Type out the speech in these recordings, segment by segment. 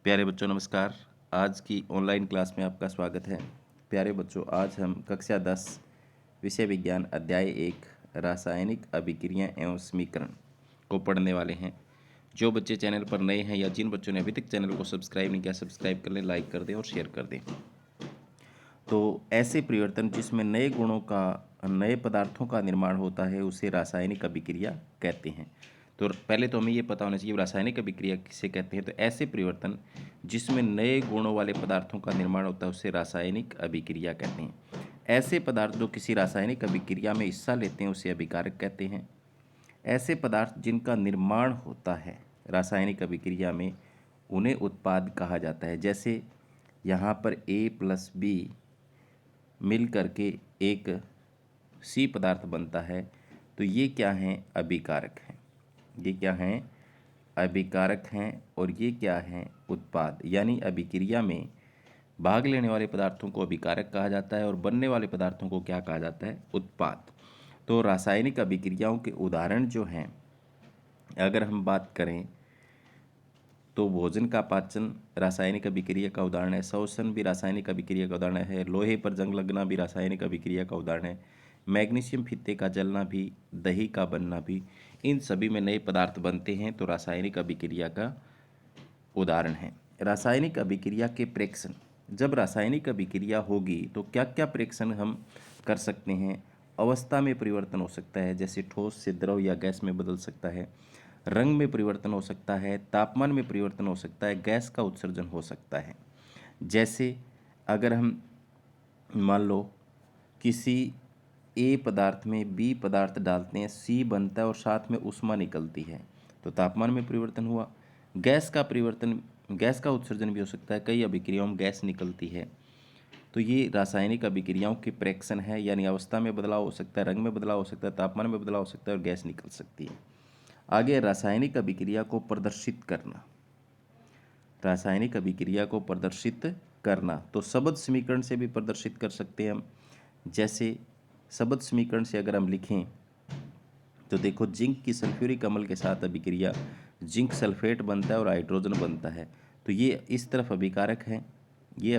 प्यारे बच्चों नमस्कार। आज की ऑनलाइन क्लास में आपका स्वागत है। प्यारे बच्चों, आज हम कक्षा 10 विषय विज्ञान अध्याय 1 रासायनिक अभिक्रिया एवं समीकरण को पढ़ने वाले हैं। जो बच्चे चैनल पर नए हैं या जिन बच्चों ने अभी तक चैनल को सब्सक्राइब नहीं किया, सब्सक्राइब कर लें, लाइक कर दें और शेयर कर दें। तो ऐसे परिवर्तन जिसमें नए गुणों का, नए पदार्थों का निर्माण होता है उसे रासायनिक अभिक्रिया कहते हैं। तो पहले तो हमें ये पता होना चाहिए रासायनिक अभिक्रिया किसे कहते हैं। तो ऐसे परिवर्तन जिसमें नए गुणों वाले पदार्थों का निर्माण होता है उसे रासायनिक अभिक्रिया कहते हैं। ऐसे पदार्थ जो किसी रासायनिक अभिक्रिया में हिस्सा लेते हैं उसे अभिकारक कहते हैं। ऐसे पदार्थ जिनका निर्माण होता है रासायनिक अभिक्रिया में उन्हें उत्पाद कहा जाता है। जैसे यहाँ पर A+B मिल करके एक सी पदार्थ बनता है, तो ये क्या हैं? अभिकारक हैं। ये क्या हैं? अभिकारक हैं। और ये क्या हैं? उत्पाद। यानी अभिक्रिया में भाग लेने वाले पदार्थों को अभिकारक कहा जाता है और बनने वाले पदार्थों को क्या कहा जाता है? उत्पाद। तो रासायनिक अभिक्रियाओं के उदाहरण जो हैं, अगर हम बात करें तो भोजन का पाचन रासायनिक अभिक्रिया का उदाहरण है। श्वसन भी रासायनिक अभिक्रिया का उदाहरण है। लोहे पर जंग लगना भी रासायनिक अभिक्रिया का उदाहरण है। मैग्नीशियम फीते का जलना भी, दही का बनना भी, इन सभी में नए पदार्थ बनते हैं तो रासायनिक अभिक्रिया का उदाहरण है। रासायनिक अभिक्रिया के प्रेक्षण। जब रासायनिक अभिक्रिया होगी तो क्या क्या प्रेक्षण हम कर सकते हैं? अवस्था में परिवर्तन हो सकता है, जैसे ठोस से द्रव या गैस में बदल सकता है। रंग में परिवर्तन हो सकता है। तापमान में परिवर्तन हो सकता है। गैस का उत्सर्जन हो सकता है। जैसे अगर हम मान लो किसी ए पदार्थ में बी पदार्थ डालते हैं, सी बनता है और साथ में ऊष्मा निकलती है, तो तापमान में परिवर्तन हुआ। गैस का परिवर्तन, गैस का उत्सर्जन भी हो सकता है। कई अभिक्रियाओं में गैस निकलती है। तो ये रासायनिक अभिक्रियाओं के प्रेक्षण है। यानी अवस्था में बदलाव हो सकता है, रंग में बदलाव हो सकता है, तापमान में बदलाव हो सकता है और गैस निकल सकती है। आगे रासायनिक अभिक्रिया को प्रदर्शित करना। रासायनिक अभिक्रिया को प्रदर्शित करना तो शब्द समीकरण से भी प्रदर्शित कर सकते हैं हम। जैसे शब्द समीकरण से अगर हम लिखें तो देखो, जिंक की सल्फ्यूरिक अम्ल के साथ अभिक्रिया जिंक सल्फेट बनता है और हाइड्रोजन बनता है। तो ये इस तरफ अभिकारक है, ये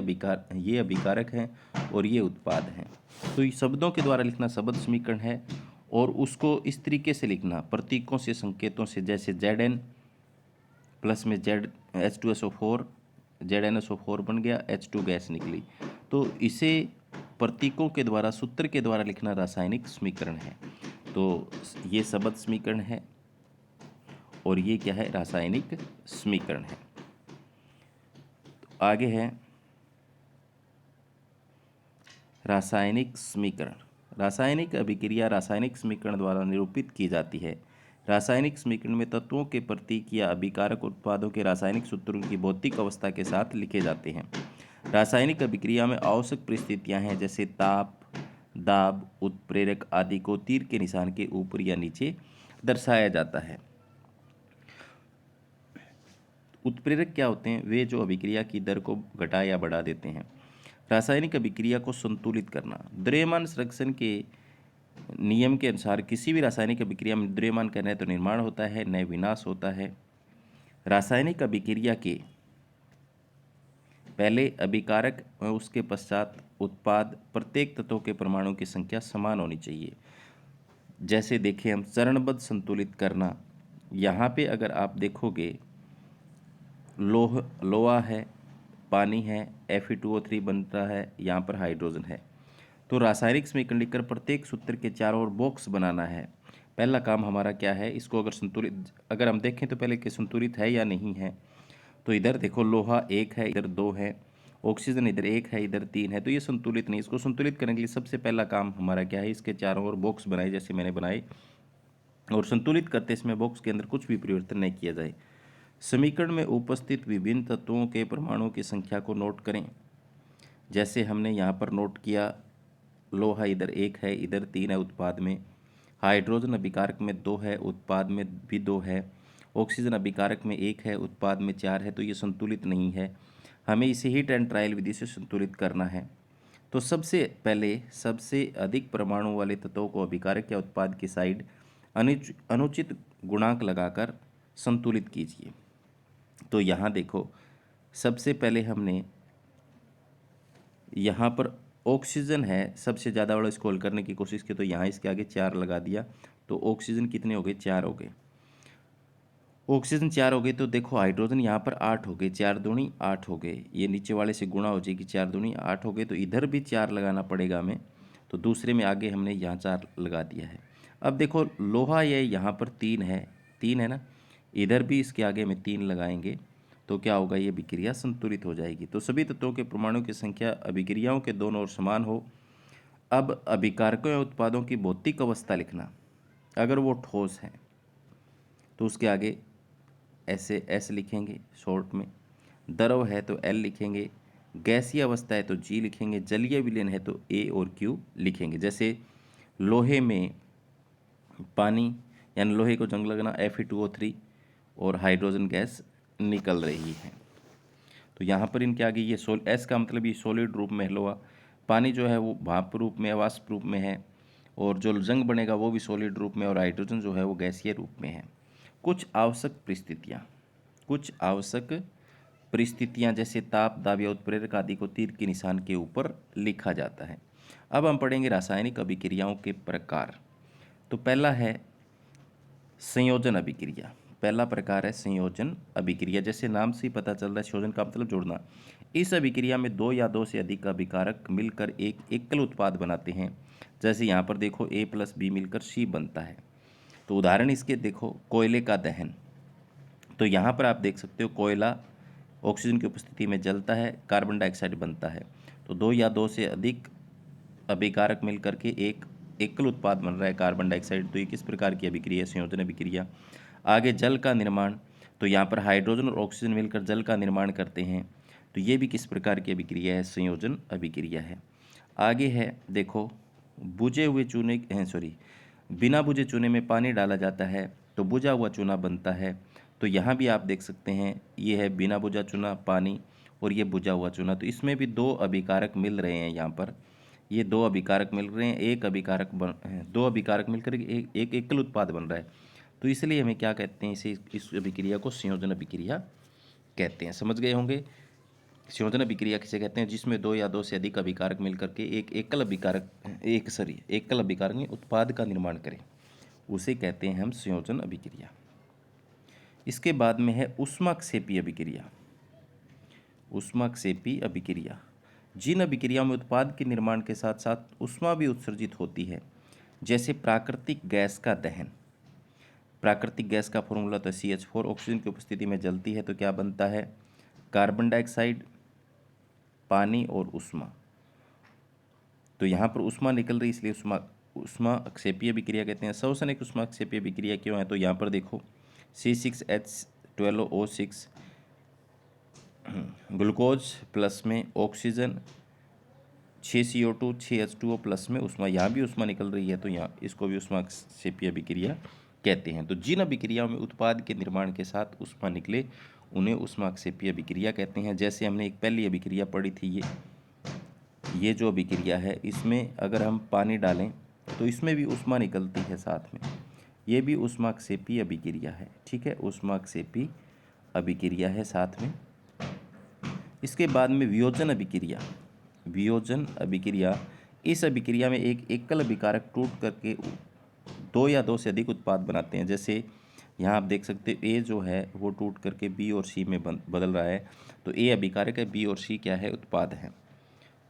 अभिकारक है और ये उत्पाद हैं। तो ये शब्दों के द्वारा लिखना शब्द समीकरण है। और उसको इस तरीके से लिखना प्रतीकों से, संकेतों से, जैसे Zn प्लस में H2SO4, ZnSO4 बन गया, H2 गैस निकली। तो इसे प्रतीकों के द्वारा, सूत्र के द्वारा लिखना रासायनिक समीकरण है। तो ये शब्द समीकरण है और ये क्या है? रासायनिक समीकरण है। तो आगे है रासायनिक समीकरण। रासायनिक अभिक्रिया रासायनिक समीकरण द्वारा निरूपित की जाती है। रासायनिक समीकरण में तत्वों के प्रतीक या अभिकारक उत्पादों के रासायनिक सूत्रों की भौतिक अवस्था के साथ लिखे जाते हैं। रासायनिक अभिक्रिया में आवश्यक परिस्थितियां हैं, जैसे ताप, दाब, उत्प्रेरक आदि को तीर के निशान के ऊपर या नीचे दर्शाया जाता है। उत्प्रेरक क्या होते हैं? वे जो अभिक्रिया की दर को घटा या बढ़ा देते हैं। रासायनिक अभिक्रिया को संतुलित करना। द्रव्यमान संरक्षण के नियम के अनुसार किसी भी रासायनिक अभिक्रिया में द्रव्यमान का न तो निर्माण होता है न विनाश होता है। रासायनिक अभिक्रिया के पहले अभिकारक और उसके पश्चात उत्पाद, प्रत्येक तत्वों के परमाणुओं की संख्या समान होनी चाहिए। जैसे देखें हम चरणबद्ध संतुलित करना। यहाँ पे अगर आप देखोगे, लोहा है, पानी है, Fe2O3 बनता है, यहाँ पर हाइड्रोजन है। तो रासायनिक समीकरण लिखकर प्रत्येक सूत्र के चारों ओर बॉक्स बनाना है। पहला काम हमारा क्या है? इसको अगर संतुलित, अगर हम देखें तो पहले कि संतुलित है या नहीं है। तो इधर देखो, लोहा 1 है, इधर 2 है, ऑक्सीजन इधर 1 है, इधर 3 है, तो ये संतुलित नहीं। इसको संतुलित करने के लिए सबसे पहला काम हमारा क्या है? इसके चारों ओर बॉक्स बनाए, जैसे मैंने बनाए। और संतुलित करते इसमें बॉक्स के अंदर कुछ भी परिवर्तन नहीं किया जाए। समीकरण में उपस्थित विभिन्न तत्वों के परमाणुओं की संख्या को नोट करें। जैसे हमने यहाँ पर नोट किया, लोहा इधर 1 है, इधर 3 है उत्पाद में। हाइड्रोजन अभिकारक में 2 है, उत्पाद में भी 2 है। ऑक्सीजन अभिकारक में 1 है, उत्पाद में 4 है। तो ये संतुलित नहीं है। हमें इसे हीट एंड ट्रायल विधि से संतुलित करना है। तो सबसे पहले सबसे अधिक परमाणु वाले तत्वों को अभिकारक या उत्पाद की साइड अनुचित गुणांक लगाकर संतुलित कीजिए। तो यहाँ देखो, सबसे पहले हमने यहाँ पर ऑक्सीजन है, सबसे ज़्यादा वाला स्क्रॉल करने की कोशिश की तो यहाँ इसके आगे 4 लगा दिया, तो ऑक्सीजन कितने हो गए, 4 हो गए। ऑक्सीजन 4 हो गए तो देखो हाइड्रोजन यहाँ पर 8 हो गए, 4 दूनी 8 हो गए, ये नीचे वाले से गुणा हो जाएगी, 4 दूनी 8 हो गए, तो इधर भी 4 लगाना पड़ेगा हमें, तो दूसरे में आगे हमने यहाँ 4 लगा दिया है। अब देखो लोहा ये यहाँ पर 3 है, 3 है ना, इधर भी इसके आगे में 3 लगाएंगे तो क्या होगा, ये अभिक्रिया संतुलित हो जाएगी। तो सभी तत्वों के परमाणु की संख्या अभिक्रियाओं के दोनों ओर समान हो। अब अभिकारकों या उत्पादों की भौतिक अवस्था लिखना, अगर वो ठोस है तो उसके आगे ऐसे एस लिखेंगे शॉर्ट में, द्रव है तो एल लिखेंगे, गैसीय अवस्था है तो जी लिखेंगे, जलीय विलयन है तो ए और क्यू लिखेंगे। जैसे लोहे में पानी यानी लोहे को जंग लगना Fe2O3 और हाइड्रोजन गैस निकल रही है, तो यहाँ पर इनके आगे ये एस का मतलब ये सॉलिड रूप में है लोहा, पानी जो है वो भाप रूप में वाष्प रूप में है, और जो जंग बनेगा वो भी सॉलिड रूप में, और हाइड्रोजन जो है वो गैसीय रूप में है। कुछ आवश्यक परिस्थितियाँ, कुछ आवश्यक परिस्थितियाँ जैसे ताप, दाब या उत्प्रेरक आदि को तीर के निशान के ऊपर लिखा जाता है। अब हम पढ़ेंगे रासायनिक अभिक्रियाओं के प्रकार। तो पहला है संयोजन अभिक्रिया। पहला प्रकार है संयोजन अभिक्रिया, जैसे नाम से ही पता चल रहा है, संयोजन का मतलब जोड़ना। इस अभिक्रिया में दो या दो से अधिक अभिकारक मिलकर एक एकल उत्पाद बनाते हैं। जैसे यहाँ पर देखो A+B मिलकर C बनता है। तो उदाहरण इसके देखो, कोयले का दहन, तो यहाँ पर आप देख सकते हो कोयला ऑक्सीजन की उपस्थिति में जलता है, कार्बन डाइऑक्साइड बनता है। तो दो या दो से अधिक अभिकारक मिलकर के एक एकल उत्पाद बन रहा है कार्बन डाइऑक्साइड। तो ये किस प्रकार की अभिक्रिया, संयोजन अभिक्रिया। आगे जल का निर्माण, तो यहाँ पर हाइड्रोजन और ऑक्सीजन मिलकर जल का निर्माण करते हैं, तो ये भी किस प्रकार की अभिक्रिया है, संयोजन अभिक्रिया है। आगे है देखो, बुझे हुए चूने बिना बुझे चूने में पानी डाला जाता है तो बुझा हुआ चूना बनता है। तो यहाँ भी आप देख सकते हैं, ये है बिना बुझा चूना पानी, और ये बुझा हुआ चूना, तो इसमें भी दो अभिकारक मिल रहे हैं। यहाँ पर ये दो अभिकारक मिल रहे हैं, एक अभिकारक दो अभिकारक मिलकर एक एकल उत्पाद बन रहा है। तो इसलिए हमें क्या कहते हैं, इसे इस अभिक्रिया को संयोजन अभिक्रिया कहते हैं। समझ गए होंगे। संयोजन अभिक्रिया किसे कहते हैं, जिसमें दो या दो से अधिक अभिकारक मिलकर के एक एकल अभिकारक में उत्पाद का निर्माण करें, उसे कहते हैं हम संयोजन अभिक्रिया। इसके बाद में है ऊष्माक्षेपी अभिक्रिया। ऊष्माक्षेपी अभिक्रिया, जिन अभिक्रियाओं में उत्पाद के निर्माण के साथ साथ ऊष्मा भी उत्सर्जित होती है, जैसे प्राकृतिक गैस का दहन। प्राकृतिक गैस का फॉर्मूला तो CH4, ऑक्सीजन की उपस्थिति में जलती है तो क्या बनता है, कार्बन डाइऑक्साइड, पानी और ऊष्मा। तो यहाँ पर ऊष्मा निकल रही, इसलिए ऊष्माक्षेपीय अभिक्रिया कहते हैं। सौसनिक ऊष्माक्षेपीय अभिक्रिया क्यों है, तो यहाँ पर देखो C6H12O6 ग्लूकोज प्लस में ऑक्सीजन, 6CO2 6H2O प्लस में ऊष्मा, यहाँ भी ऊष्मा निकल रही है, तो यहाँ इसको भी ऊष्माक्षेपीय अभिक्रिया कहते हैं। तो जिन अभिक्रियाओं में उत्पाद के निर्माण के साथ ऊष्मा निकले उन्हें ऊष्माक्षेपीय अभिक्रिया कहते हैं। जैसे हमने एक पहली अभिक्रिया पढ़ी थी, ये जो अभिक्रिया है, इसमें अगर हम पानी डालें तो इसमें भी ऊष्मा निकलती है साथ में, ये भी ऊष्माक्षेपी अभिक्रिया है। ठीक है, ऊष्माक्षेपी अभिक्रिया है साथ में। इसके बाद में वियोजन अभिक्रिया। वियोजन अभिक्रिया, इस अभिक्रिया में एक एकल अभिकारक टूट करके दो या दो से अधिक उत्पाद बनाते हैं। जैसे यहाँ आप देख सकते हो, ए जो है वो टूट करके बी और सी में बदल रहा है, तो ए अभिकारक है, बी और सी क्या है, उत्पाद है।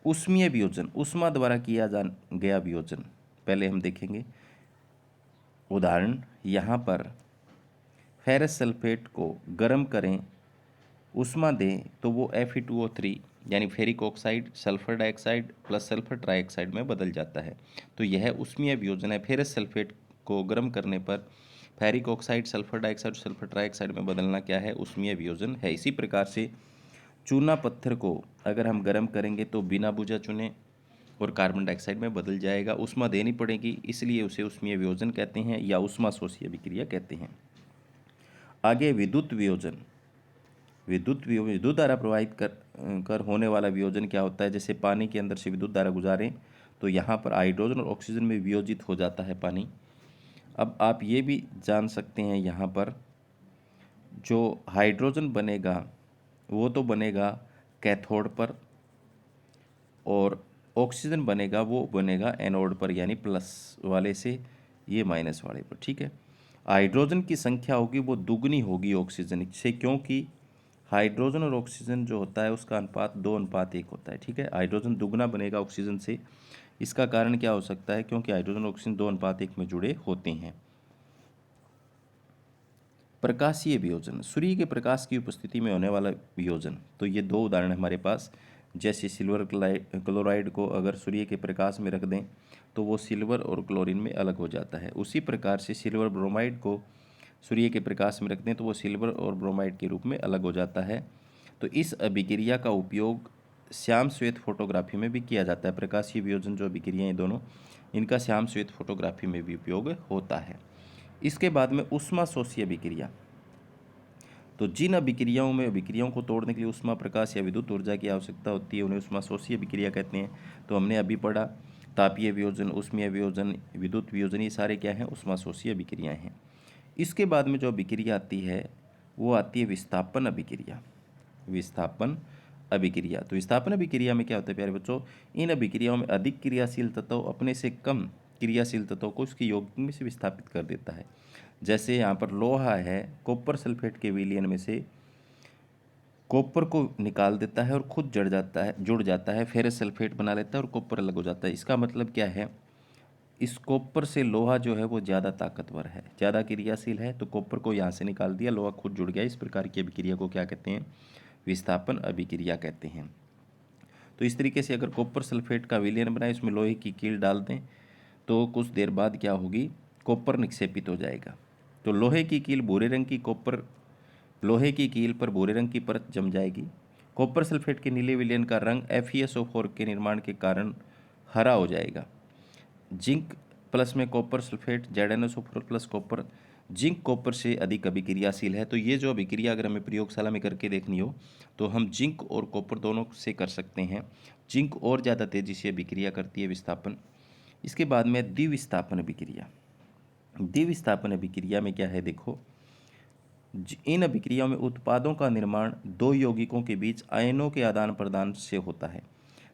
ऊष्मीय वियोजन, ऊष्मा द्वारा किया गया वियोजन, पहले हम देखेंगे उदाहरण। यहाँ पर फेरस सल्फेट को गर्म करें, ऊष्मा दें, तो वो Fe2O3 यानी ferric oxide sulphur dioxide plus sulphur trioxide में बदल जाता है। तो यह ऊष्मीय वियोजन है। फेरस सल्फेट को गर्म करने पर ferric oxide sulphur dioxide sulphur trioxide में बदलना क्या है, ऊष्मीय वियोजन है। इसी प्रकार से चूना पत्थर को अगर हम गर्म करेंगे तो बिना बुझा चूने और कार्बन डाइऑक्साइड में बदल जाएगा, ऊष्मा देनी पड़ेगी, इसलिए उसे ऊष्मीय वियोजन कहते हैं या ऊष्माशोषी अभिक्रिया कहते हैं। आगे विद्युत वियोजन। विद्युत धारा प्रवाहित कर होने वाला वियोजन क्या होता है, जैसे पानी के अंदर से विद्युत धारा गुजारें तो यहाँ पर हाइड्रोजन और ऑक्सीजन में वियोजित हो जाता है पानी। अब आप ये भी जान सकते हैं, यहाँ पर जो हाइड्रोजन बनेगा वो तो बनेगा कैथोड पर, और ऑक्सीजन बनेगा वो बनेगा एनोड पर, यानी प्लस वाले से ये माइनस वाले पर। ठीक है। हाइड्रोजन की संख्या होगी वो दुगनी होगी ऑक्सीजन से, क्योंकि हाइड्रोजन और ऑक्सीजन जो होता है उसका अनुपात 2:1 होता है। ठीक है। हाइड्रोजन दुगना बनेगा ऑक्सीजन से। इसका कारण क्या हो सकता है? क्योंकि हाइड्रोजन और ऑक्सीजन 2:1 में जुड़े होते हैं। प्रकाशीय वियोजन, सूर्य के प्रकाश की उपस्थिति में होने वाला वियोजन। तो ये दो उदाहरण हमारे पास, जैसे सिल्वर क्लोराइड को अगर सूर्य के प्रकाश में रख दें तो वो सिल्वर और क्लोरीन में अलग हो जाता है। उसी प्रकार से सिल्वर ब्रोमाइड को सूर्य के प्रकाश में रख दें तो वो सिल्वर और ब्रोमाइड के रूप में अलग हो जाता है। तो इस अभिक्रिया का उपयोग श्याम श्वेत फोटोग्राफी में भी किया जाता है। प्रकाशीय वियोजन जो अभिक्रिया हैं दोनों, इनका श्याम श्वेत फोटोग्राफी में भी उपयोग होता है। इसके बाद में ऊष्माशोषी अभिक्रिया। तो जिन अभिक्रियाओं में अभिक्रियाओं को तोड़ने के लिए ऊष्मा, प्रकाश या विद्युत ऊर्जा की आवश्यकता होती है उन्हें ऊष्माशोषी अभिक्रिया कहते हैं। तो हमने अभी पढ़ा तापीय वियोजन, ऊष्मीय वियोजन, विद्युत वियोजन, ये सारे क्या हैं? ऊष्माशोषी अभिक्रियाएं हैं। इसके बाद में जो अभिक्रिया आती है वो आती है विस्थापन अभिक्रिया। विस्थापन अभिक्रिया, तो विस्थापन अभिक्रिया में क्या होता है प्यारे बच्चों? इन अभिक्रियाओं में अधिक क्रियाशील तत्व अपने से कम क्रियाशील तत्वों को उसकी यौगिक में से विस्थापित कर देता है। जैसे यहाँ पर लोहा है, कॉपर सल्फेट के विलयन में से कॉपर को निकाल देता है और खुद जुड़ जाता है, फेरस सल्फेट बना लेता है और कॉपर अलग हो जाता है। इसका मतलब क्या है? इस कॉपर से लोहा जो है वो ज़्यादा ताकतवर है, ज़्यादा क्रियाशील है, तो कॉपर को यहाँ से निकाल दिया, लोहा खुद जुड़ गया। इस प्रकार की अभिक्रिया को क्या कहते हैं? विस्थापन अभिक्रिया कहते हैं। तो इस तरीके से अगर कॉपर सल्फेट का विलयन बनाए, इसमें लोहे की कील डाल दें तो कुछ देर बाद क्या होगी? कॉपर निक्षेपित हो जाएगा। तो लोहे की कील भूरे रंग की कॉपर लोहे की कील पर भूरे रंग की परत जम जाएगी। कॉपर सल्फेट के नीले विलयन का रंग FeSO4 के निर्माण के कारण हरा हो जाएगा। जिंक प्लस में copper sulphate, ZnSO4 plus copper, zinc copper से अधिक अभिक्रियाशील है। तो ये जो अभिक्रिया अगर हमें प्रयोगशाला में करके देखनी हो तो हम जिंक और कॉपर दोनों से कर सकते हैं। जिंक और ज़्यादा तेज़ी से अभिक्रिया करती है विस्थापन। इसके बाद में द्विविस्थापन अभिक्रिया। द्विविस्थापन अभिक्रिया में क्या है? देखो, इन अभिक्रियाओं में उत्पादों का निर्माण दो यौगिकों के बीच आयनों के आदान प्रदान से होता है।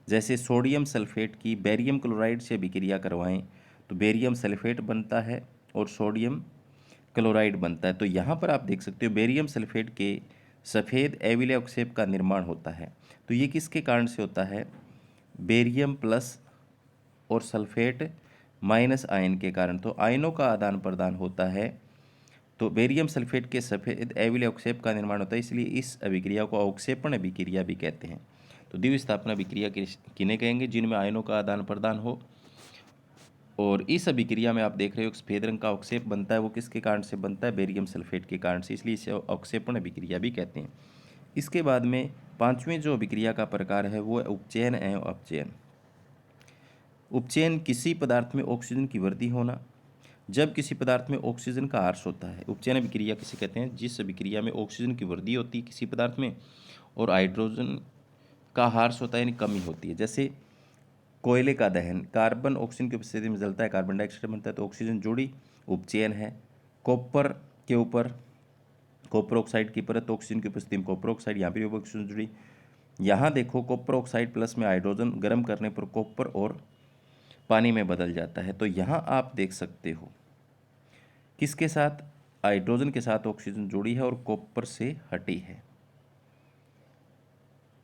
जैसे सोडियम सल्फेट की बेरियम क्लोराइड से अभिक्रिया करवाएं तो बेरियम सल्फेट बनता है और सोडियम क्लोराइड बनता है। तो यहाँ पर आप देख सकते हो बेरियम सल्फेट के सफ़ेद एविल अवक्षेप का निर्माण होता है। तो ये किसके कारण से होता है? बेरियम प्लस और सल्फेट माइनस आयन के कारण। तो आयनों का आदान प्रदान होता है, तो बेरियम सल्फेट के सफ़ेद एविल अवक्षेप का निर्माण होता है, इसलिए इस अभिक्रिया को अवक्षेपण अभिक्रिया भी कहते हैं। तो द्विविस्थापन अभिक्रिया किन्हें कहेंगे? जिनमें आयनों का आदान प्रदान हो। और इस अभिक्रिया में आप देख रहे हो सफ़ेद रंग का अवक्षेप बनता है, वो किसके कारण से बनता है? बेरियम सल्फेट के कारण से, इसलिए इसे अवक्षेपण अभिक्रिया भी कहते हैं। इसके बाद में पांचवें जो अभिक्रिया का प्रकार है वो है उपचयन एवं अपचयन। उपचयन किसी पदार्थ में ऑक्सीजन की वृद्धि होना। जब किसी पदार्थ में ऑक्सीजन का ह्रास होता है, उपचयन अभिक्रिया किसे कहते हैं? जिस अभिक्रिया में ऑक्सीजन की वृद्धि होती है किसी पदार्थ में और हाइड्रोजन का ह्रास होता है, यानी कमी होती है। जैसे कोयले का दहन, कार्बन ऑक्सीजन की उपस्थिति में जलता है, कार्बन डाइऑक्साइड बनता है, तो ऑक्सीजन जुड़ी, उपचयन है। कॉपर के ऊपर कॉपर ऑक्साइड की परत, ऑक्सीजन की उपस्थिति में कॉपर ऑक्साइड, यहाँ पर भी ऑक्सीजन जुड़ी। यहाँ देखो कॉपर ऑक्साइड प्लस में हाइड्रोजन गर्म करने पर कॉपर और पानी में बदल जाता है। तो यहाँ आप देख सकते हो किसके साथ? हाइड्रोजन के साथ ऑक्सीजन जुड़ी है और कॉपर से हटी है,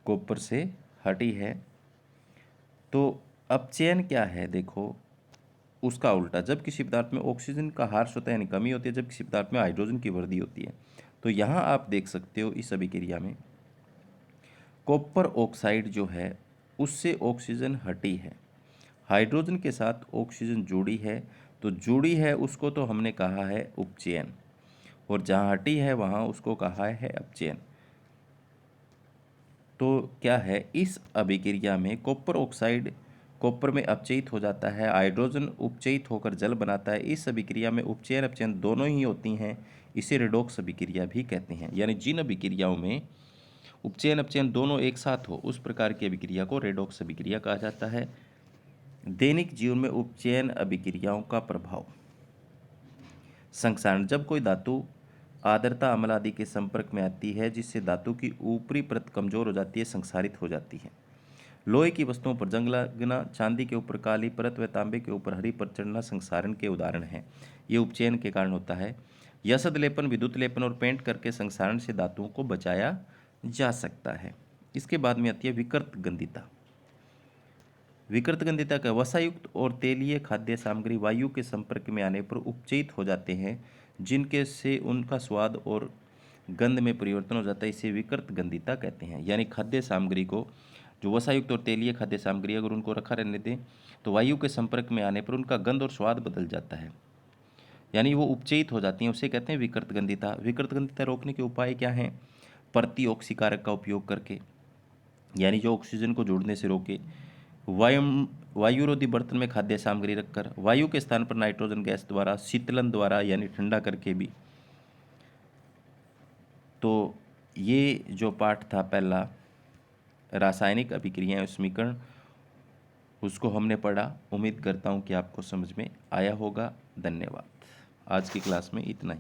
कॉपर से हटी है। तो अपचयन क्या है? देखो, उसका उल्टा, जब किसी पदार्थ में ऑक्सीजन का ह्रास होता है यानी कमी होती है, जब किसी पदार्थ में हाइड्रोजन की वृद्धि होती है। तो यहाँ आप देख सकते हो इस अभिक्रिया में कॉपर ऑक्साइड जो है उससे ऑक्सीजन हटी है, हाइड्रोजन के साथ ऑक्सीजन जुड़ी है। तो जुड़ी है उसको तो हमने कहा है उपचयन, और जहाँ हटी है वहाँ उसको कहा है अपचयन। तो क्या है? इस अभिक्रिया में कॉपर ऑक्साइड कॉपर में अपचयित हो जाता है, हाइड्रोजन उपचयित होकर जल बनाता है। इस अभिक्रिया में उपचयन अपचयन दोनों ही होती हैं, इसे रेडॉक्स अभिक्रिया भी कहते हैं। यानी जिन अभिक्रियाओं में उपचयन अपचयन दोनों एक साथ हो उस प्रकार की अभिक्रिया को रेडॉक्स अभिक्रिया कहा जाता है। दैनिक जीवन में उपचयन अभिक्रियाओं का प्रभाव। संक्षारण, जब कोई धातु आर्द्रता अम्ल आदि के संपर्क में आती है, जिससे धातु की ऊपरी परत कमजोर हो जाती है, संक्षारित हो जाती है। लोहे की वस्तुओं पर जंग लगना, चांदी के ऊपर काली परत व तांबे के ऊपर हरी परत चढ़ना संक्षारण के उदाहरण हैं। ये उपचयन के कारण होता है। यसद लेपन, विद्युत लेपन और पेंट करके संक्षारण से धातुओं को बचाया जा सकता है। इसके बाद में आती है विकृत गंधिता। विकृत गंधिता का वसायुक्त और तेलीय खाद्य सामग्री वायु के संपर्क में आने पर उपचयित हो जाते हैं, जिनके से उनका स्वाद और गंध में परिवर्तन हो जाता है। इसे विकृत गंधिता कहते हैं। यानी खाद्य सामग्री को, जो वसायुक्त और तेलीय खाद्य सामग्री, अगर उनको रखा रहने दें तो वायु के संपर्क में आने पर उनका गंध और स्वाद बदल जाता है, यानी वो उपचयित हो जाती हैं। उसे कहते हैं विकृत गंधिता। विकृत गंधिता रोकने के उपाय क्या हैं? प्रति ऑक्सीकारक का उपयोग करके, यानी जो ऑक्सीजन को जोड़ने से रोके। वायुरोधी बर्तन में खाद्य सामग्री रखकर, वायु के स्थान पर नाइट्रोजन गैस द्वारा, शीतलन द्वारा यानी ठंडा करके भी। तो ये जो पाठ था पहला, रासायनिक अभिक्रियाएं समीकरण, उसको हमने पढ़ा। उम्मीद करता हूँ कि आपको समझ में आया होगा। धन्यवाद। आज की क्लास में इतना ही।